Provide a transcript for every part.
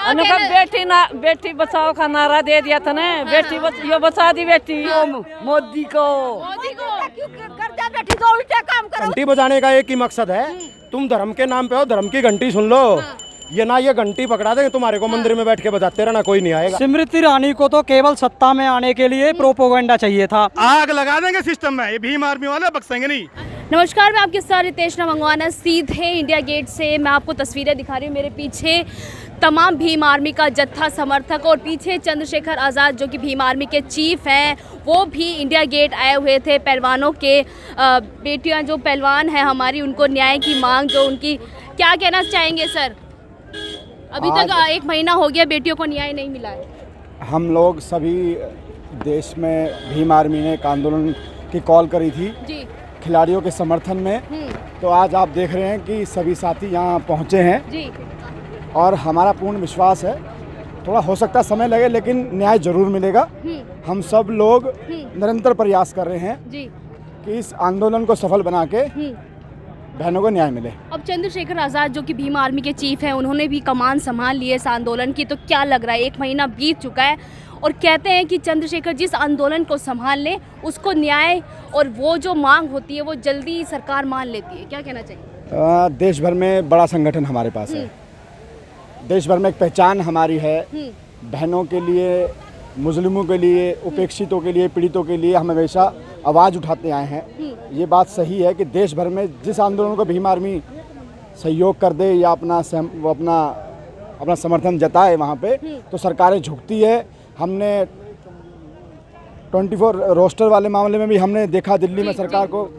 उनका बेटी बचाओ का नारा दे दिया था ना, बेटी यो बचा दी बेटी मोदी को बेटी को उल्टा काम करो। घंटी बजाने का एक ही मकसद है, तुम धर्म के नाम पे हो, धर्म की घंटी सुन लो। ये ना ये घंटी पकड़ा देंगे तुम्हारे को, मंदिर में बैठ के बजाते रहना, कोई नहीं आएगा। स्मृति ईरानी को तो केवल सत्ता में आने के लिए प्रोपोगंडा चाहिए था। आग लगा देंगे सिस्टम में, ये भीम आर्मी वाले बख्शेंगे नहीं। नमस्कार, मैं आपके साथ रितेश मंगवाना सीधे इंडिया गेट से मैं आपको तस्वीरें दिखा रही हूँ। मेरे पीछे तमाम भीम आर्मी का जत्था समर्थक और पीछे चंद्रशेखर आज़ाद जो कि भीम आर्मी के चीफ हैं, वो भी इंडिया गेट आए हुए थे। पहलवानों के बेटियां जो पहलवान हैं हमारी, उनको न्याय की मांग जो उनकी, क्या कहना चाहेंगे सर? अभी तक 1 महीना हो गया बेटियों को न्याय नहीं मिला है। हम लोग सभी देश में भीम आर्मी ने एक आंदोलन की कॉल करी थी जी, खिलाड़ियों के समर्थन में। तो आज आप देख रहे हैं कि सभी साथी यहाँ पहुँचे हैं जी, और हमारा पूर्ण विश्वास है, थोड़ा हो सकता है समय लगे लेकिन न्याय जरूर मिलेगा। हम सब लोग निरंतर प्रयास कर रहे हैं जी कि इस आंदोलन को सफल बना के बहनों को न्याय मिले। अब चंद्रशेखर आज़ाद जो कि भीम आर्मी के चीफ हैं, उन्होंने भी कमान संभाल ली है इस आंदोलन की, तो क्या लग रहा है? 1 महीना बीत चुका है और कहते हैं कि चंद्रशेखर जिस आंदोलन को संभाल ले उसको न्याय और वो जो मांग होती है वो जल्दी सरकार मान लेती है। क्या कहना चाहिए? देश भर में बड़ा संगठन हमारे पास है, देश भर में एक पहचान हमारी है। बहनों के लिए, मुस्लिमों के लिए, उपेक्षितों के लिए, पीड़ितों के लिए हम हमेशा आवाज़ उठाते आए हैं। ये बात सही है कि देश भर में जिस आंदोलन को भीम आर्मी सहयोग कर दे या अपना समर्थन जताए वहाँ पे, तो सरकारें झुकती है। हमने 24 रोस्टर वाले मामले में भी हमने देखा दिल्ली में सरकार को,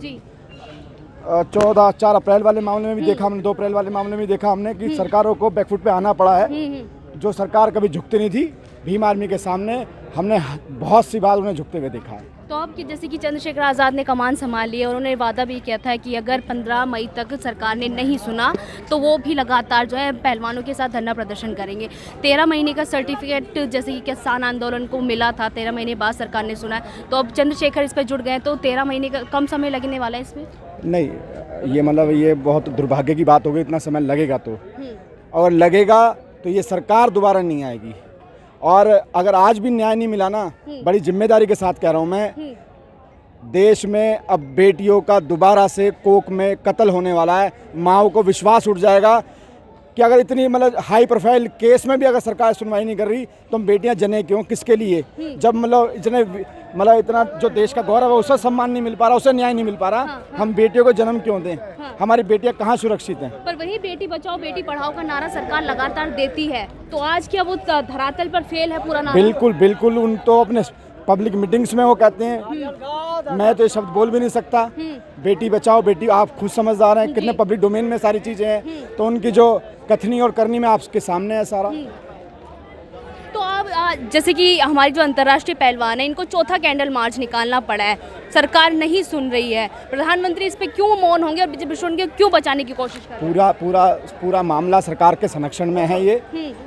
4 अप्रैल वाले मामले में भी देखा हमने, 2 अप्रैल वाले मामले में भी देखा हमने कि सरकारों को बैकफुट पे आना पड़ा है। जो सरकार कभी झुकती नहीं थी, भीम आर्मी के सामने हमने बहुत सी बार उन्हें झुकते हुए देखा है। तो अब कि जैसे कि चंद्रशेखर आज़ाद ने कमान संभाली है और उन्होंने वादा भी किया था कि अगर 15 मई तक सरकार ने नहीं सुना तो वो भी लगातार जो है पहलवानों के साथ धरना प्रदर्शन करेंगे। 13 महीने का सर्टिफिकेट जैसे कि किसान आंदोलन को मिला था, 13 महीने बाद सरकार ने सुना, तो अब चंद्रशेखर इस पर जुड़ गए, तो 13 महीने का कम समय लगने वाला है इसमें? नहीं, ये मतलब ये बहुत दुर्भाग्य की बात होगी। इतना समय लगेगा तो, और लगेगा तो ये सरकार दोबारा नहीं आएगी। और अगर आज भी न्याय नहीं मिला ना, बड़ी जिम्मेदारी के साथ कह रहा हूँ मैं, देश में अब बेटियों का दोबारा से कोख में कत्ल होने वाला है। माँओं को विश्वास उठ जाएगा कि अगर इतनी मतलब हाई प्रोफाइल केस में भी अगर सरकार सुनवाई नहीं कर रही तो हम बेटियां जने क्यों, किसके लिए? जब मतलब इतना जो देश का गौरव है उसे सम्मान नहीं मिल पा रहा, उसे न्याय नहीं मिल पा रहा, हम बेटियों को जन्म क्यों दें? हमारी बेटियां कहाँ सुरक्षित हैं? पर वही बेटी बचाओ बेटी पढ़ाओ का नारा सरकार लगातार देती है, तो आज क्या वो धरातल पर फेल है पूरा नारा? बिल्कुल बिल्कुल। उन तो अपने पब्लिक मीटिंग्स में वो कहते हैं, मैं तो ये शब्द बोल भी नहीं सकता, बेटी बचाओ बेटी, आप खुद समझदार हैं कितने पब्लिक डोमेन में सारी चीज़ें हैं, तो उनकी जो कथनी और करनी में आपके सामने है सारा। तो अब जैसे कि हमारी जो अंतर्राष्ट्रीय पहलवान है, इनको चौथा कैंडल मार्च निकालना पड़ा है, सरकार नहीं सुन रही है, प्रधानमंत्री इस पे क्यों मौन होंगे और विश्व के क्यों बचाने की कोशिश कर रहे हैं? पूरा मामला सरकार के संरक्षण में है। ये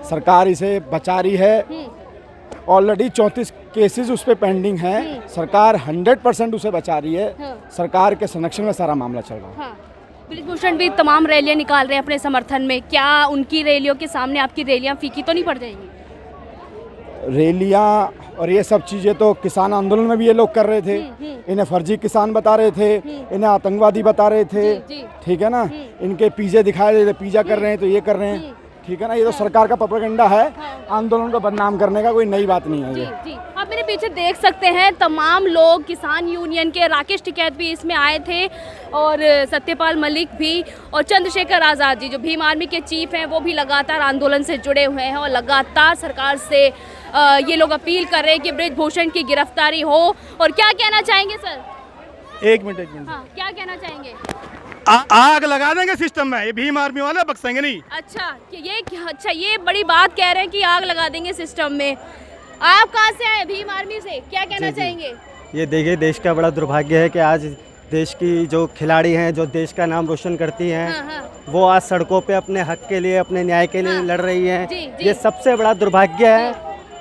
सरकार इसे बचा रही है। ऑलरेडी 34 केसेस उस पर पेंडिंग हैं। सरकार 100% उसे बचा रही है। सरकार के संरक्षण में सारा मामला चल रहा है। ब्रिजभूषण भी तमाम रैलियां निकाल रहे हैं अपने समर्थन में, क्या उनकी रैलियों के सामने आपकी रैलियां फीकी तो नहीं पड़ जाएंगी? रैलियां और ये सब चीज़ें तो किसान आंदोलन में भी ये लोग कर रहे थे। इन्हें फर्जी किसान बता रहे थे, इन्हें आतंकवादी बता रहे थे, ठीक है ना, इनके पिज़्ज़े दिखाए दे रहे, पिज़्ज़ा कर रहे हैं तो ये कर रहे हैं, ठीक है ना। ये तो सरकार का प्रोपेगेंडा है, आंदोलन को बदनाम करने का कोई नई बात नहीं है। जी, आप मेरे पीछे देख सकते हैं तमाम लोग, किसान यूनियन के राकेश टिकैत भी इसमें आए थे और सत्यपाल मलिक भी, और चंद्रशेखर आज़ाद जी जो भीम आर्मी के चीफ हैं वो भी लगातार आंदोलन से जुड़े हुए हैं और लगातार सरकार से ये लोग अपील कर रहे हैं कि ब्रिजभूषण की गिरफ्तारी हो। और क्या कहना चाहेंगे सर? एक मिनट। हाँ, क्या कहना चाहेंगे? आग लगा देंगे सिस्टम में, ये भीम आर्मी वाले बख्शेंगे नहीं। अच्छा, ये बड़ी बात कह रहे हैं कि आग लगा देंगे सिस्टम में। आप कहाँ से आए? भीम आर्मी से, क्या कहना चाहेंगे? ये देखिए, देश का बड़ा दुर्भाग्य है कि आज देश की जो खिलाड़ी हैं, जो देश का नाम रोशन करती हैं, वो आज सड़कों पे अपने हक के लिए, अपने न्याय के लिए लड़ रही हैं। ये सबसे बड़ा दुर्भाग्य है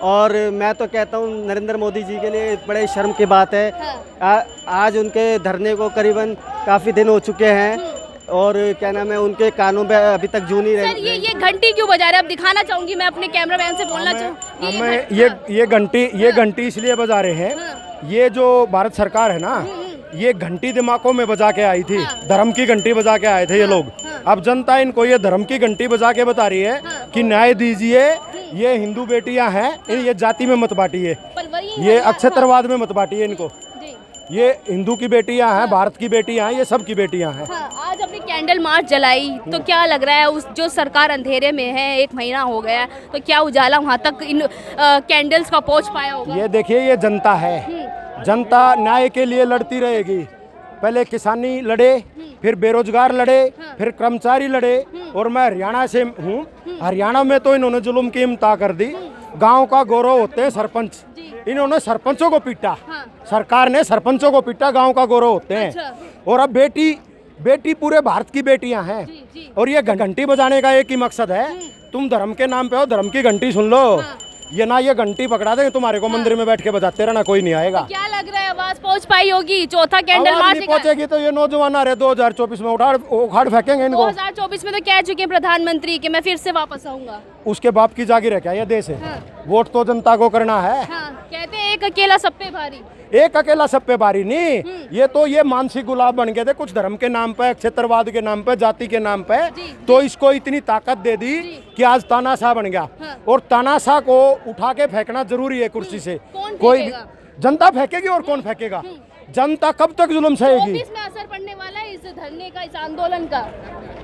और मैं तो कहता हूँ नरेंद्र मोदी जी के लिए बड़े शर्म की बात है। आज उनके धरने को करीबन काफ़ी दिन हो चुके हैं और क्या नाम है, उनके कानों में अभी तक जूनी सर रही। ये घंटी क्यों बजा रहे हैं? अब दिखाना चाहूंगी मैं अपने कैमरामैन से बोलना चाहूँगी। हमें ये घंटी इसलिए बजा रहे हैं, ये जो भारत सरकार है ना, ये घंटी दिमागों में बजा के आई थी, धर्म की घंटी बजा के आए थे ये लोग। अब जनता इनको ये धर्म की घंटी बजा के बता रही है कि न्याय दीजिए, ये हिंदू बेटियां हैं, ये जाति में मत बांटिए, ये अक्षत्रवाद में मत बांटिए इनको। ये हिंदू की बेटियां हैं, भारत की बेटियां हैं, ये सब की बेटियां हैं। हाँ, आज अपनी कैंडल मार्च जलाई तो क्या लग रहा है, उस जो सरकार अंधेरे में है, 1 महीना हो गया है, तो क्या उजाला वहाँ तक इन कैंडल्स का पहुँच पाया होगा? ये देखिए, ये जनता है, जनता न्याय के लिए लड़ती रहेगी। पहले किसानी लड़े, फिर बेरोजगार लड़े, फिर कर्मचारी लड़े। और मैं हरियाणा से हूँ, हरियाणा में तो इन्होंने जुल्म की इम्ता कर दी। गांव का गौरव होते हैं सरपंच, इन्होंने सरपंचों को पीटा, सरकार ने सरपंचों को पीटा, गांव का गौरव होते हैं। और अब बेटी पूरे भारत की बेटियां हैं। और ये घंटी बजाने का एक ही मकसद है, तुम धर्म के नाम पे हो, धर्म की घंटी सुन लो। ये ना ये घंटी पकड़ा देंगे तुम्हारे को, मंदिर में बैठ के बजाते रहना, कोई नहीं आएगा। क्या लग रहा है, आवाज पहुंच पाई होगी? चौथा कैंडल मार्च पहुंचेगी तो ये नौजवान आ रहे 2024 में उखाड़ फेंकेंगे इनको। 2024 में तो कह चुके हैं प्रधानमंत्री कि मैं फिर से वापस आऊंगा। उसके बाप की जागीर है क्या ये देश है? वोट तो जनता को करना है। कहते हैं एक अकेला सब पे भारी। एक अकेला सब पे भारी नहीं, ये मानसिक गुलाब बन गए थे कुछ धर्म के नाम पे, क्षेत्रवाद के नाम पे, जाति के नाम पे। तो इसको इतनी ताकत दे दी कि आज तानाशाह बन गया। और तानाशाह को उठा के फेंकना जरूरी है कुर्सी से। कोई जनता फेंकेगी, और कौन फेंकेगा? जनता कब तक जुल्म सहेगी? में असर पड़ने वाला है इस धरने का, इस आंदोलन का।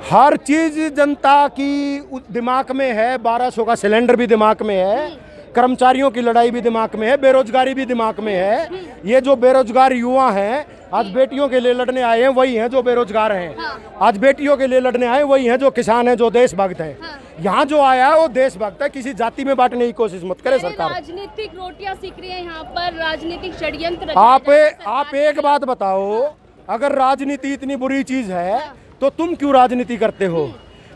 हर चीज जनता की दिमाग में है, 1200 का सिलेंडर भी दिमाग में है, कर्मचारियों की लड़ाई भी दिमाग में है, बेरोजगारी भी दिमाग में है। ये जो बेरोजगार युवा हैं, आज बेटियों के लिए लड़ने आए हैं, वही हैं जो बेरोजगार हैं। आज बेटियों के लिए लड़ने आए वही हैं जो किसान हैं, जो देशभक्त हैं। यहाँ जो आया है वो देशभक्त है, किसी जाति में बांटने की कोशिश मत करे सरकार। राजनीतिक रोटियां सीख रही है यहाँ पर, राजनीतिक षड्यंत्र। आप एक बात बताओ, अगर राजनीति इतनी बुरी चीज है तो तुम क्यों राजनीति करते हो?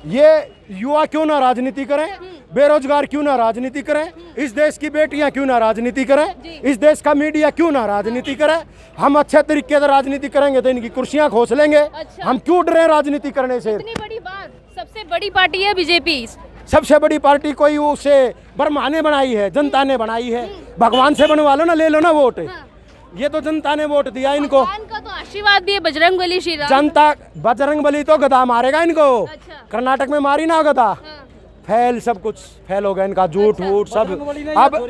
ये युवा क्यों ना राजनीति करें, बेरोजगार क्यों ना राजनीति करें, इस देश की बेटियां क्यों ना राजनीति करें, इस देश का मीडिया क्यों ना राजनीति करे? हम अच्छे तरीके से राजनीति करेंगे तो इनकी कुर्सियां खोस लेंगे। हम क्यों डरे राजनीति करने से? इतनी बड़ी बात, सबसे बड़ी पार्टी है बीजेपी। सबसे बड़ी पार्टी कोई उसे ब्रह्मा ने बनाई है, जनता ने बनाई है। भगवान से बनवा लो ना, ले लो ना वोट। ये तो जनता ने वोट दिया इनको। का तो आशीर्वाद भी है बजरंगबली श्री राम। जनता बजरंगबली तो गधा मारेगा इनको। कर्नाटक में मारी ना गधा। फैल सब कुछ फैल हो गया इनका, झूठ वूठ सब।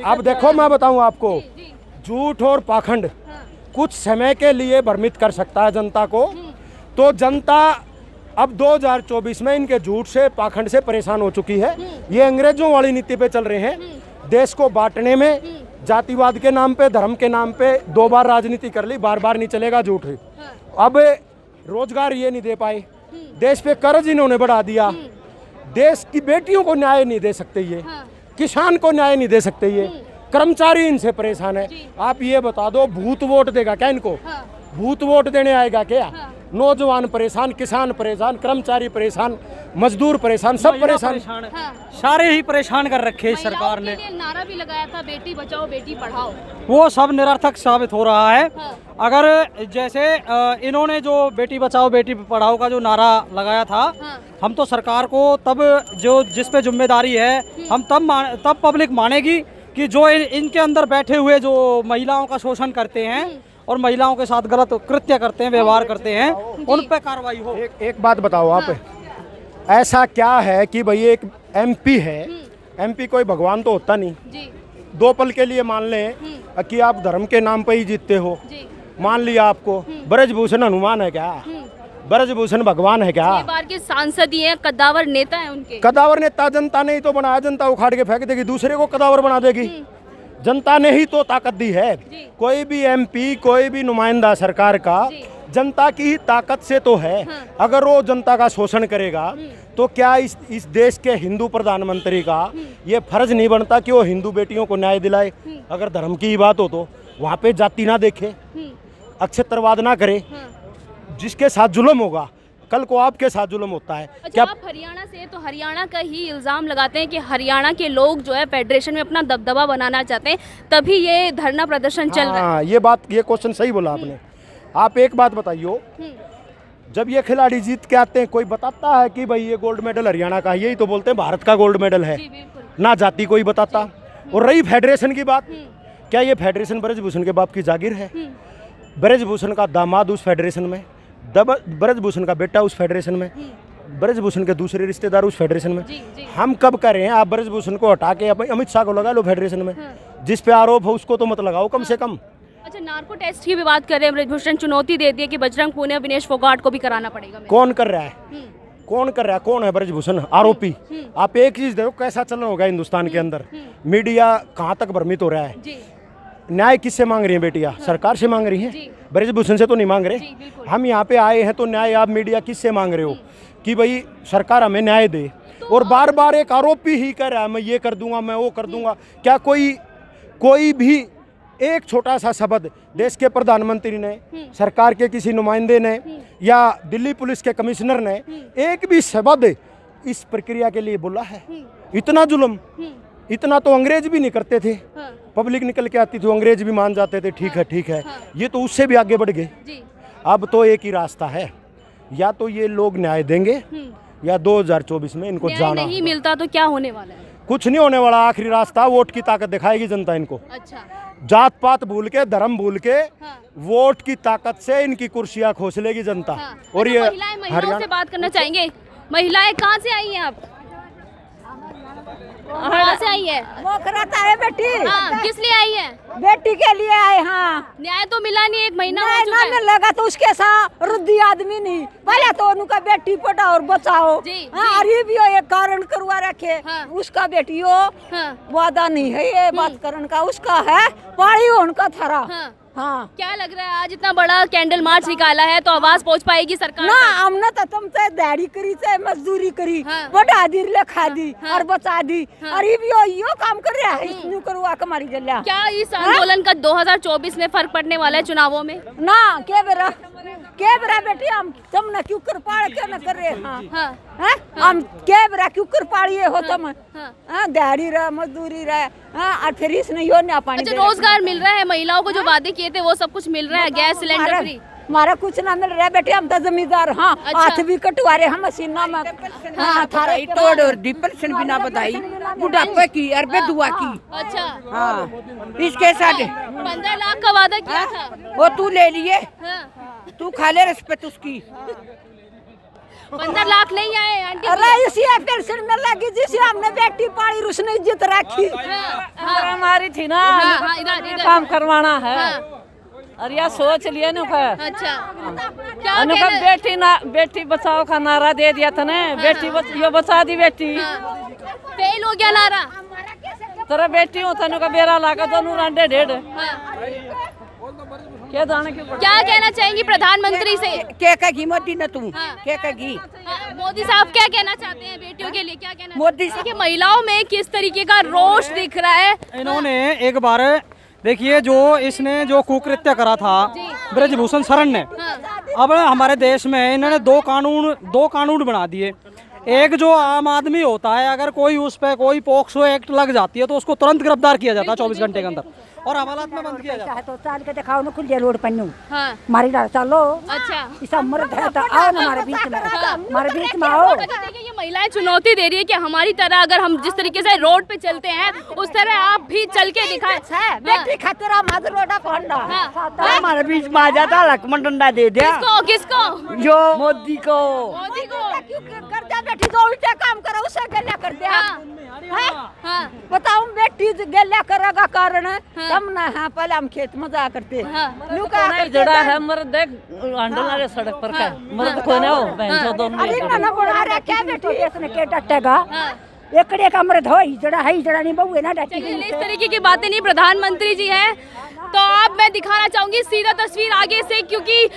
अब देखो मैं बताऊं आपको, झूठ और पाखंड कुछ समय के लिए भ्रमित कर सकता है जनता को। तो जनता अब 2024 में इनके झूठ से, पाखंड से परेशान हो चुकी है। ये अंग्रेजों वाली नीति पे चल रहे हैं, देश को बांटने में, जातिवाद के नाम पे, धर्म के नाम पे 2 बार राजनीति कर ली, बार बार नहीं चलेगा झूठ। अब रोजगार ये नहीं दे पाए, देश पे कर्ज इन्होंने बढ़ा दिया, देश की बेटियों को न्याय नहीं दे सकते ये, किसान को न्याय नहीं दे सकते ये, कर्मचारी इनसे परेशान है। आप ये बता दो, भूत वोट देगा क्या इनको? भूत वोट देने आएगा क्या? नौजवान परेशान, किसान परेशान, कर्मचारी परेशान, मजदूर परेशान, सब परेशान। सारे ही परेशान कर रखे इस सरकार ने। नारा भी लगाया था, बेटी बचाओ बेटी पढ़ाओ, वो सब निरर्थक साबित हो रहा है। अगर जैसे इन्होंने जो बेटी बचाओ बेटी पढ़ाओ का जो नारा लगाया था, हम तो सरकार को तब जो जिस पे जिम्मेदारी है, हम तब पब्लिक मानेगी कि जो इनके अंदर बैठे हुए जो महिलाओं का शोषण करते हैं और महिलाओं के साथ गलत कृत्य करते हैं, व्यवहार करते हैं, उन पे कार्रवाई हो। एक बात बताओ आप, ऐसा क्या है कि भाई एक एमपी है, एमपी कोई भगवान तो होता नहीं। 2 पल के लिए मान लें कि आप धर्म के नाम पे ही जीतते हो, मान लिया आपको, ब्रजभूषण हनुमान है क्या? ब्रजभूषण भगवान है क्या? बार के सांसद ही हैं, कद्दावर नेता हैं उनके। कद्दावर नेता जनता ने ही तो बनाया, जनता उखाड़ के फेंक देगी, दूसरे को कद्दावर बना देगी। जनता ने ही तो ताकत दी है। कोई भी एमपी, कोई भी नुमाइंदा सरकार का जनता की ही ताकत से तो है। अगर वो जनता का शोषण करेगा तो क्या इस देश के हिंदू प्रधानमंत्री का ये फर्ज नहीं बनता कि वो हिंदू बेटियों को न्याय दिलाए? अगर धर्म की ही बात हो तो वहाँ पे जाति ना देखे, अक्षत्रवाद ना करे। जिसके साथ जुल्म होगा कल को आपके साथ जुल्म होता है। अच्छा, क्या आप हरियाणा से, तो हरियाणा का ही इल्ज़ाम लगाते हैं कि हरियाणा के लोग जो है फेडरेशन में अपना दबदबा बनाना चाहते हैं, तभी ये धरना प्रदर्शन चल रहा है। ये क्वेश्चन सही बोला आपने। आप एक बात बताइए, जब ये खिलाड़ी जीत के आते हैं, कोई बताता है कि भाई ये गोल्ड मेडल हरियाणा का है, यही तो बोलते हैं भारत का गोल्ड मेडल है, ना जाति कोई बताता। और रही फेडरेशन की बात, क्या ये फेडरेशन ब्रजभूषण के बाप की जागीर है? ब्रजभूषण का दामाद उस फेडरेशन में, ब्रजभूषण का बेटा उस फेडरेशन में, ब्रजभूषण के दूसरे रिश्तेदार उस फेडरेशन में। हम कब करें? आप ब्रजभूषण को हटा के अमित शाह को लगा लो फेडरेशन में, जिस पे आरोप हो उसको तो मत लगाओ कम से कम। अच्छा, नार्को टेस्ट की भी बात करें, ब्रजभूषण चुनौती दे दी है कि बजरंग पूनिया, विनेश फोगाट को भी कराना पड़ेगा। कौन कर रहा है? कौन कर रहा है? कौन है ब्रजभूषण? आरोपी। आप एक चीज देखो कैसा चलन होगा हिंदुस्तान के अंदर, मीडिया कहाँ तक भ्रमित हो रहा है। न्याय किससे मांग रही है बेटियां? सरकार से मांग रही हैं, ब्रजभूषण से तो नहीं मांग रहे। हम यहाँ पे आए हैं तो न्याय आप मीडिया किससे मांग रहे हो कि भाई सरकार हमें न्याय दे, और बार बार एक आरोपी ही कह रहा है मैं ये कर दूंगा, मैं वो कर दूंगा। क्या कोई भी एक छोटा सा शब्द देश के प्रधानमंत्री ने, सरकार के किसी नुमाइंदे ने या दिल्ली पुलिस के कमिश्नर ने एक भी शब्द इस प्रक्रिया के लिए बोला है? इतना जुल्म, इतना तो अंग्रेज भी नहीं करते थे। पब्लिक निकल के आती थी, अंग्रेज भी मान जाते थे, ठीक है ठीक है। ये तो उससे भी आगे बढ़ गए। अब तो एक ही रास्ता है, या तो ये लोग न्याय देंगे या 2024 में इनको जाना नहीं मिलता तो क्या होने वाला है? कुछ नहीं होने वाला। आखिरी रास्ता, वोट की ताकत दिखाएगी जनता इनको। अच्छा, जात पात भूल के, धर्म भूल के, वोट की ताकत से इनकी कुर्सियां खोस लेगी जनता। और ये महिलाओं से बात करना चाहेंगे। महिलाएं कहाँ से आई हैं आप? कहाँ से आई है? वो कराता है बेटी। हाँ, किस लिए आई है? बेटी के लिए आए। हाँ, न्याय तो मिला नहीं, 1 महीना हो चुका है। लगा तो उसके साथ रुद्दी आदमी नहीं, पहले तो उनका बेटी पढ़ाओ और बचाओ। हाँ, और ये भी एक कारण करवा रखे। हाँ, उसका बेटी हो। हाँ, वादा नहीं है ये बात करने का, उसका है पाड़ी उनका थरा। हाँ, हाँ। क्या लग रहा है आज इतना बड़ा कैंडल मार्च निकाला है तो आवाज पहुंच पाएगी सरकार ना? हमने तो तुम से दिहाड़ी करी से मजदूरी करी। हाँ, बढ़ा दी, लिखा दी। हाँ, और बचा दी। और ये भी यो काम कर रहा है, इसने करवा के मारी जल्ला। क्या इस आंदोलन का 2024 में फर्क पड़ने वाला है चुनावों में? ना के बेरा बेटी हम तुमने क्यों कर पाड़ के न कर रहे? हाँ, हम के बेरा क्यों कर पाड़िए हो तुम? हाँ, दिहाड़ी रहा, मजदूरी रहा। हाँ, और फिर इसने यो ना पानी। अच्छा, रोजगार मिल रहा है महिलाओं को? जो वादे किए थे वो सब कुछ मिल रहा है? Gas cylinder free? हमारा कुछ ना मिल रहा है बेटे, हम तो जमींदार। हाँ, हाथ भी कटवा रहे हम मशीना में। हाँ, थारा तोड़ और डिप्रेशन भी ना बताई, बुढ़ापे की और बेदुआ की। अच्छा, हाँ, इसके साथ 15 लाख का वादा किया था, वो तू ले लिए। तू खा ले रिश्वत उसकी। 15 लाख नहीं आए आंटी। अरे इसी पेंशन में लगी जिसे हमने बेटी पाड़ी उसने इज्जत रखी। हमारी थी ना, काम करवाना है। और यह सोच लिए न। अच्छा, क्या बेटी बचाओ का नारा दे दिया था ना। बेटी यो बचा दी बेटी। फेल हो गया नारा। तेरा बेटी होता का बेरा लागा दोनों रांडे डेढ़। क्या जाने क्या कहना चाहेंगी प्रधानमंत्री से? क्या कहेगी मोदी ने? तू क्या कहेगी? मोदी साहब क्या कहना चाहते हैं बेटियों के लिए? क्या कहना मोदी से? महिलाओं में किस तरीके का रोष दिख रहा है? इन्होंने एक बार देखिए, जो इसने जो कुकृत्य करा था ब्रजभूषण शरण ने, अब हमारे देश में इन्होंने दो कानून बना दिए। एक जो आम आदमी होता है, अगर कोई उस पर कोई पोक्सो एक्ट लग जाती है तो उसको तुरंत गिरफ्तार किया जाता है 24 घंटे के अंदर, और हवालात में बंद किया जाता है। तो चाल के दिखाओ ना, खुल रोड पर मारी डाल चलो। अच्छा, इसा मर्द है तो आओ ना हमारे बीच में, हमारे बीच में आओ। देखिए, ये महिलाएं चुनौती दे रही है कि हमारी तरह अगर हम जिस तरीके से रोड पे चलते हैं उस तरह आप भी चल के दिखाएं। बेटी खतरा मत रोडा पहनना। हमारे बीच में आ जाता, लक्ष्मण डंडा दे दिया। किसको? जो मोदी को। क्यों कर दिया? बेटी जो उल्टा काम करो उसे गला कर दिया। बताओ, बेटी गला करेगा कारण हम ना। हाँ, पहले हम खेत में जा करते जड़ा है मर्द देख अंडे सड़क पर का मर्द को ना हो बहन दोनों। अरे ना बना रहा क्या बेटी, इसने के डटेगा? एकड़े का मर्द हो, जड़ा है जड़ा नहीं बहु है ना डटी। इस तरीके की बातें नहीं प्रधानमंत्री जी है। तो अब मैं दिखाना चाहूंगी सीधा तस्वीर आगे से, क्योंकि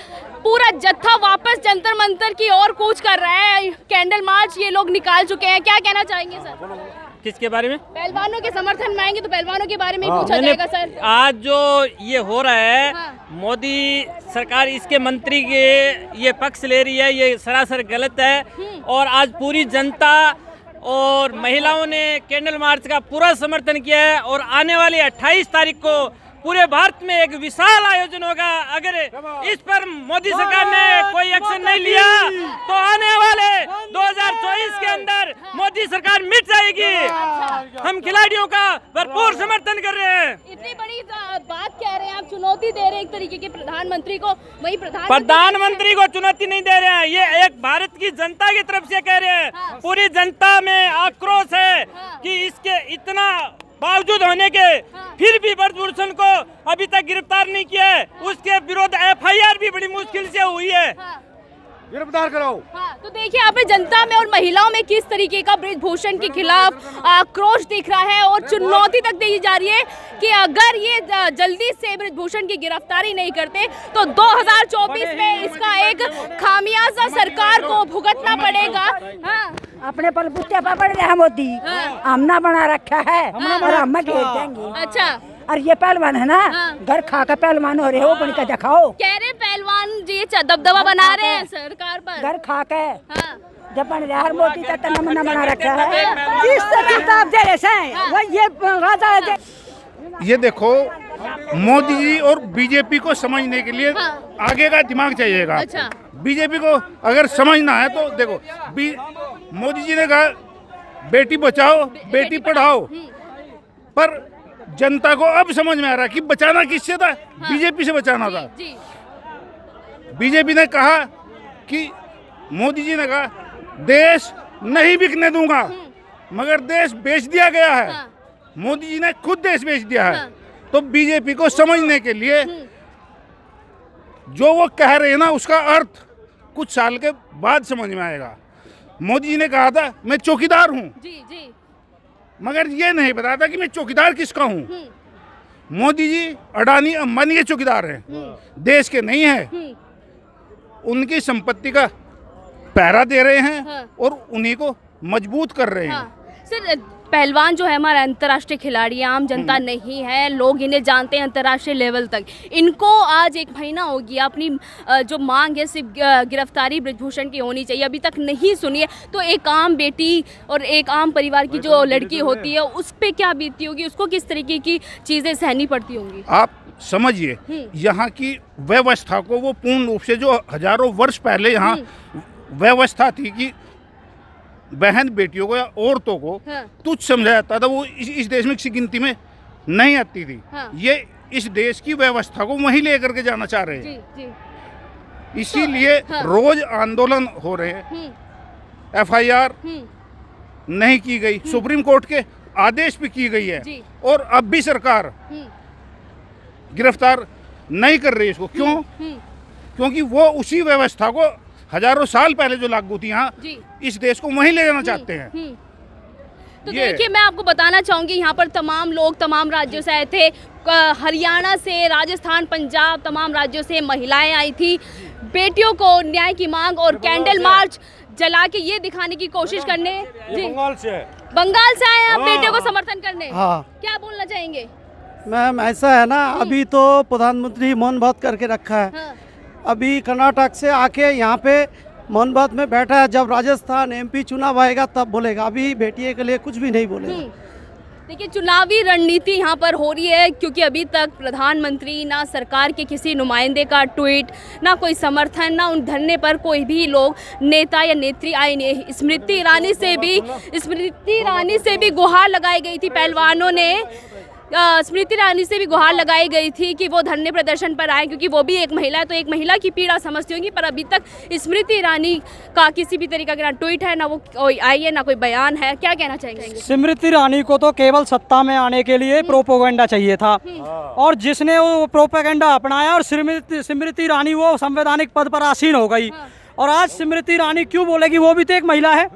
पूरा जत्था वापस जंतर मंतर की ओर कूच कर रहा है। कैंडल मार्च ये लोग निकाल चुके हैं। क्या कहना चाहेंगे सर? किसके बारे में? पहलवानों के समर्थन में आएंगे तो पहलवानों के बारे में ही पूछा जाएगा सर। आज जो ये हो रहा है, मोदी सरकार इसके मंत्री के ये पक्ष ले रही है, ये सरासर गलत है। और आज पूरी जनता और महिलाओं ने कैंडल मार्च का पूरा समर्थन किया है। और आने वाली 28 तारीख को पूरे भारत में एक विशाल आयोजन होगा। अगर इस पर मोदी सरकार ने कोई एक्शन नहीं लिया तो आने वाले 2024 के अंदर मोदी सरकार मिट जाएगी। हम खिलाड़ियों का भरपूर समर्थन कर रहे हैं। इतनी बड़ी बात कह रहे हैं आप, चुनौती दे रहे हैं एक तरीके के प्रधानमंत्री को। वही प्रधानमंत्री को चुनौती नहीं दे रहे हैं, ये एक भारत की जनता की तरफ से कह रहे हैं। पूरी जनता में आक्रोश है कि इसके इतना बावजूद होने के फिर भी ब्रजभूषण को अभी तक गिरफ्तार नहीं किया है। उसके विरोध FIR भी बड़ी मुश्किल से हुई है। गिरफ्तार करो। तो देखिए यहाँ पे जनता में और महिलाओं में किस तरीके का ब्रजभूषण के खिलाफ आक्रोश दिख रहा है और चुनौती तक दी जा रही है कि अगर ये जल्दी से ब्रजभूषण की गिरफ्तारी नहीं करते तो 2024 में इसका एक खामियाजा सरकार को भुगतना पड़ेगा। अपने बलबूते पर पड़ रहे हैं मोदी, हमना बना रखा है और हम घेर देंगे। अच्छा, और ये पहलवान है ना, घर खा कर पहलवान हो रहे हो, बन के दिखाओ। कह रहे पहलवान जी दबदबा बना रहे हैं सरकार पर। घर खा के जब बन रहा है मोदी का नमूना बना रखा है। जिससे किताब दे रहे हैं वो ये राजा। ये देखो, मोदी जी और बीजेपी को समझने के लिए आगे का दिमाग चाहिएगा। अच्छा। बीजेपी को अगर समझना है तो देखो, मोदी जी ने कहा बेटी बचाओ बेटी पढ़ाओ, पर जनता को अब समझ में आ रहा है कि बचाना किससे था? बीजेपी से बचाना था। बीजेपी ने कहा कि मोदी जी ने कहा देश नहीं बिकने दूंगा, मगर देश बेच दिया गया है। मोदी जी ने खुद देश बेच दिया है। तो बीजेपी को समझने के लिए जो वो कह रहे हैं ना, उसका अर्थ कुछ साल के बाद समझ में आएगा। मोदी जी ने कहा था मैं चौकीदार हूँ, मगर ये नहीं बताया था कि मैं चौकीदार किसका हूँ। मोदी जी अडानी अंबानी के चौकीदार हैं, देश के नहीं हैं। उनकी संपत्ति का पहरा दे रहे हैं और उन्हीं को मजबूत कर रहे हैं। सर, पहलवान जो है हमारा अंतर्राष्ट्रीय खिलाड़ी, आम जनता नहीं है, लोग इन्हें जानते हैं अंतर्राष्ट्रीय लेवल तक। इनको आज 1 महीना हो गया, अपनी जो मांग है सिर्फ गिरफ्तारी ब्रजभूषण की होनी चाहिए, अभी तक नहीं सुनी है। तो एक आम बेटी और एक आम परिवार की जो लड़की होती है उस पर क्या बीतती होगी, उसको किस तरीके की चीज़ें सहनी पड़ती होंगी? आप समझिए, यहाँ की व्यवस्था को वो पूर्ण रूप से जो हजारों वर्ष पहले यहाँ व्यवस्था थी कि बहन बेटियों को या औरतों को तुच्छ समझा जाता था, वो इस देश में किसी गिनती में नहीं आती थी। ये इस देश की व्यवस्था को वहीं लेकर के जाना चाह रहे हैं। इसीलिए रोज आंदोलन हो रहे हैं। FIR नहीं की गई, सुप्रीम कोर्ट के आदेश पे की गई है, और अब भी सरकार गिरफ्तार नहीं कर रही इसको। क्यों? क्योंकि वो उसी व्यवस्था को हजारों साल पहले जो लागू थी यहाँ, इस देश को वहीं ले जाना चाहते हैं। तो देखिए, मैं आपको बताना चाहूँगी, यहाँ पर तमाम लोग तमाम राज्यों से आए थे, हरियाणा से, राजस्थान, पंजाब, तमाम राज्यों से महिलाएं आई थी बेटियों को न्याय की मांग और कैंडल मार्च जला के ये दिखाने की कोशिश करने। बंगाल से आए हैं आप बेटियों को समर्थन करने। क्या बोलना चाहेंगे? मैम, ऐसा है ना, अभी तो प्रधानमंत्री मौन बात करके रखा है। अभी कर्नाटक से आके यहाँ पे मौन बात में बैठा है, जब राजस्थान MP चुनाव आएगा तब बोलेगा। अभी बेटियों के लिए कुछ भी नहीं बोलेगा। देखिए, चुनावी रणनीति यहाँ पर हो रही है, क्योंकि अभी तक प्रधानमंत्री ना सरकार के किसी नुमाइंदे का ट्वीट, ना कोई समर्थन, ना उन धरने पर कोई भी लोग नेता या नेत्री आए नहीं। स्मृति ईरानी से भी गुहार लगाई गई थी, पहलवानों ने स्मृति ईरानी से भी गुहार लगाई गई थी कि वो धरने प्रदर्शन पर आए, क्योंकि वो भी एक महिला है, तो एक महिला की पीड़ा समझती होंगी। पर अभी तक स्मृति ईरानी का किसी भी तरीका का ट्वीट है, ना वो कोई आई है, ना कोई बयान है। क्या कहना चाहेंगे? स्मृति ईरानी को तो केवल सत्ता में आने के लिए प्रोपेगेंडा चाहिए था, और जिसने वो प्रोपेगेंडा अपनाया और स्मृति ईरानी वो संवैधानिक पद पर आसीन हो गई। और आज स्मृति ईरानी क्यों बोलेगी? वो भी तो एक महिला है।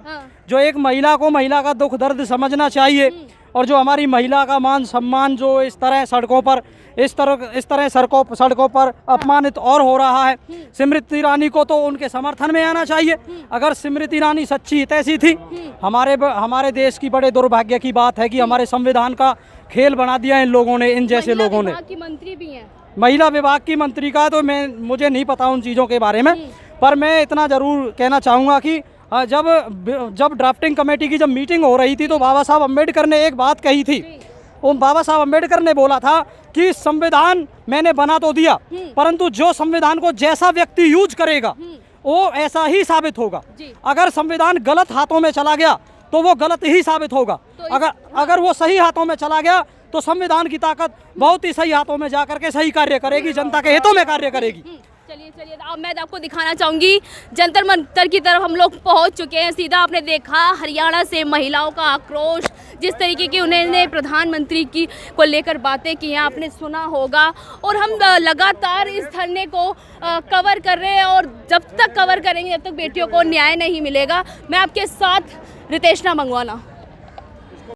जो एक महिला को महिला का दुख दर्द समझना चाहिए, और जो हमारी महिला का मान सम्मान जो इस तरह सड़कों पर सड़कों पर अपमानित और हो रहा है, स्मृति ईरानी को तो उनके समर्थन में आना चाहिए। अगर स्मृति ईरानी सच्ची हितैषी थी, हमारे देश की बड़े दुर्भाग्य की बात है कि हमारे संविधान का खेल बना दिया इन लोगों ने, इन जैसे लोगों ने। की मंत्री भी हैं। महिला विभाग की मंत्री का तो मुझे नहीं पता उन चीज़ों के बारे में, पर मैं इतना ज़रूर कहना चाहूँगा कि जब ड्राफ्टिंग कमेटी की जब मीटिंग हो रही थी तो बाबा साहब अम्बेडकर ने एक बात कही थी। बाबा साहब अम्बेडकर ने बोला था कि संविधान मैंने बना तो दिया, परंतु जो संविधान को जैसा व्यक्ति यूज करेगा वो ऐसा ही साबित होगा। अगर संविधान गलत हाथों में चला गया तो वो गलत ही साबित होगा। अगर वो सही हाथों में चला गया तो संविधान की ताकत बहुत ही सही हाथों में जाकर के सही कार्य करेगी, जनता के हितों में कार्य करेगी। चलिए अब मैं आपको दिखाना चाहूँगी जंतर मंतर की तरफ हम लोग पहुँच चुके हैं। सीधा आपने देखा हरियाणा से महिलाओं का आक्रोश, जिस तरीके की उन्होंने प्रधानमंत्री की को लेकर बातें की हैं, आपने सुना होगा। और हम लगातार इस धरने को कवर कर रहे हैं और जब तक कवर करेंगे जब तक बेटियों को न्याय नहीं मिलेगा। मैं आपके साथ रितेश मंगवाना।